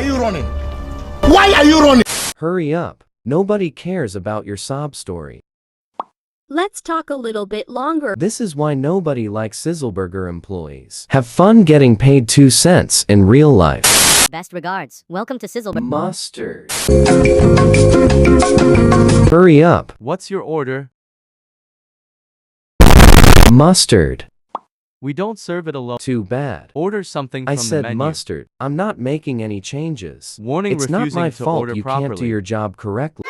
you running? Why are you running? Hurry up. Nobody cares about your sob story. Let's talk a little bit longer. This is why nobody likes SizzleBurger employees. Have fun getting paid 2 cents in real life. Best regards. Welcome to SizzleBurger. Mustard. Hurry up. What's your order? Mustard. We don't serve it alone. Too bad. Order something I from the said menu. mustard. I'm not making any changes. Warning, It's not refusing my to fault order you can't do properly. your job correctly.